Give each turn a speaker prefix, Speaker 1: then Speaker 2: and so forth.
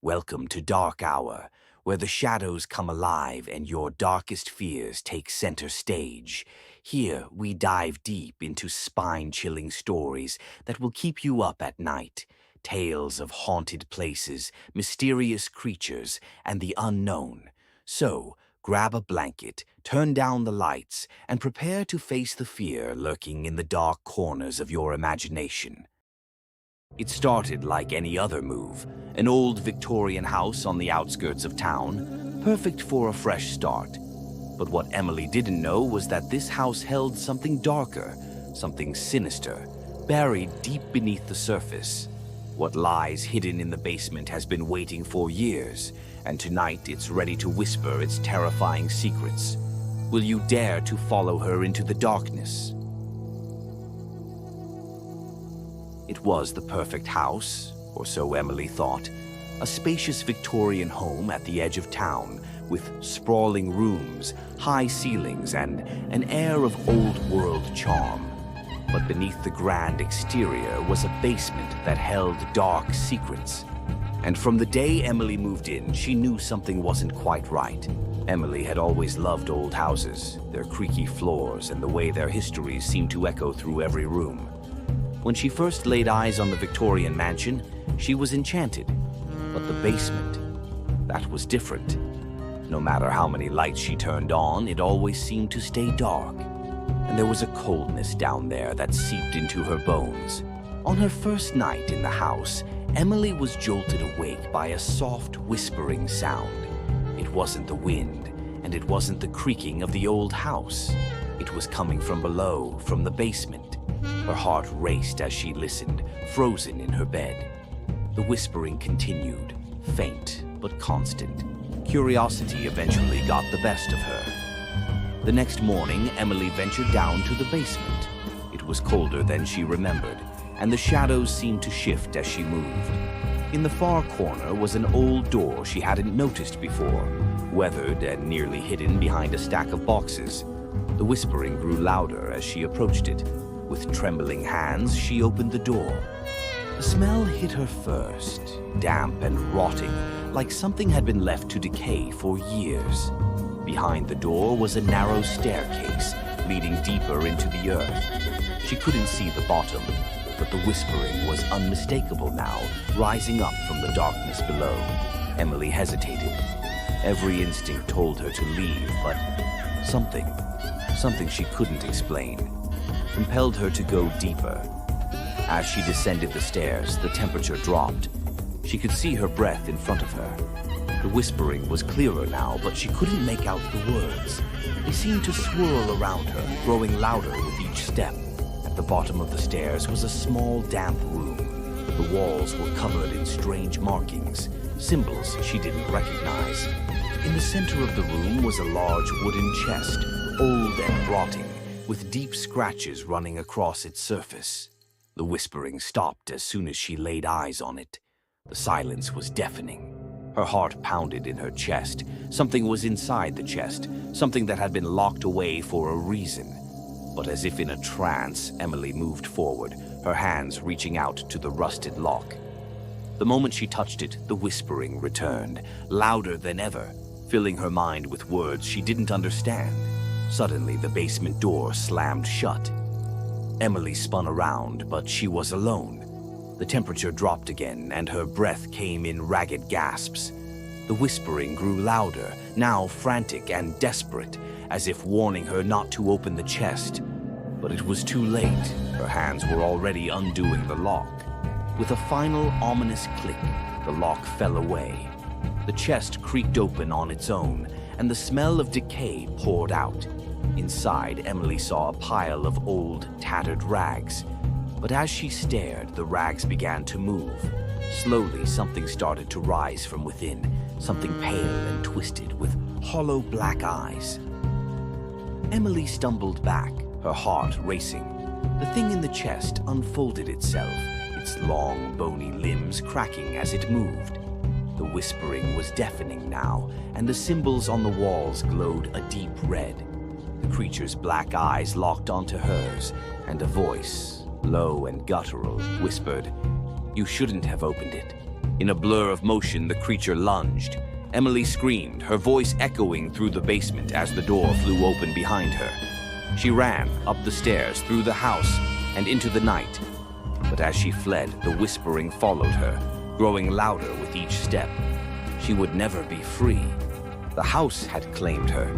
Speaker 1: Welcome to Dark Hour, where the shadows come alive and your darkest fears take center stage. Here, we dive deep into spine-chilling stories that will keep you up at night. Tales of haunted places, mysterious creatures, and the unknown. So, grab a blanket, turn down the lights, and prepare to face the fear lurking in the dark corners of your imagination. It started like any other move, an old Victorian house on the outskirts of town, perfect for a fresh start. But what Emily didn't know was that this house held something darker, something sinister, buried deep beneath the surface. What lies hidden in the basement has been waiting for years, and tonight it's ready to whisper its terrifying secrets. Will you dare to follow her into the darkness? It was the perfect house, or so Emily thought. A spacious Victorian home at the edge of town, with sprawling rooms, high ceilings, and an air of old-world charm. But beneath the grand exterior was a basement that held dark secrets. And from the day Emily moved in, she knew something wasn't quite right. Emily had always loved old houses, their creaky floors, and the way their histories seemed to echo through every room. When she first laid eyes on the Victorian mansion, she was enchanted. But the basement, that was different. No matter how many lights she turned on, it always seemed to stay dark. And there was a coldness down there that seeped into her bones. On her first night in the house, Emily was jolted awake by a soft, whispering sound. It wasn't the wind, and it wasn't the creaking of the old house. It was coming from below, from the basement. Her heart raced as she listened, frozen in her bed. The whispering continued, faint but constant. Curiosity eventually got the best of her. The next morning, Emily ventured down to the basement. It was colder than she remembered, and the shadows seemed to shift as she moved. In the far corner was an old door she hadn't noticed before, weathered and nearly hidden behind a stack of boxes. The whispering grew louder as she approached it. With trembling hands, she opened the door. The smell hit her first, damp and rotting, like something had been left to decay for years. Behind the door was a narrow staircase, leading deeper into the earth. She couldn't see the bottom, but the whispering was unmistakable now, rising up from the darkness below. Emily hesitated. Every instinct told her to leave, but something she couldn't explain, compelled her to go deeper. As she descended the stairs, the temperature dropped. She could see her breath in front of her. The whispering was clearer now, but she couldn't make out the words. They seemed to swirl around her, growing louder with each step. At the bottom of the stairs was a small, damp room. The walls were covered in strange markings, symbols she didn't recognize. In the center of the room was a large wooden chest, old and rotting, with deep scratches running across its surface. The whispering stopped as soon as she laid eyes on it. The silence was deafening. Her heart pounded in her chest. Something was inside the chest, something that had been locked away for a reason. But as if in a trance, Emily moved forward, her hands reaching out to the rusted lock. The moment she touched it, the whispering returned, louder than ever, filling her mind with words she didn't understand. Suddenly, the basement door slammed shut. Emily spun around, but she was alone. The temperature dropped again, and her breath came in ragged gasps. The whispering grew louder, now frantic and desperate, as if warning her not to open the chest. But it was too late. Her hands were already undoing the lock. With a final ominous click, the lock fell away. The chest creaked open on its own, and the smell of decay poured out. Inside, Emily saw a pile of old, tattered rags. But as she stared, the rags began to move. Slowly, something started to rise from within, something pale and twisted with hollow black eyes. Emily stumbled back, her heart racing. The thing in the chest unfolded itself, its long, bony limbs cracking as it moved. The whispering was deafening now, and the symbols on the walls glowed a deep red. The creature's black eyes locked onto hers, and a voice, low and guttural, whispered, "You shouldn't have opened it. In a blur of motion, the creature lunged. Emily screamed, her voice echoing through the basement as the door flew open behind her. She ran up the stairs, through the house, and into the night. But as she fled, the whispering followed her, growing louder with each step. She would never be free. The house had claimed her,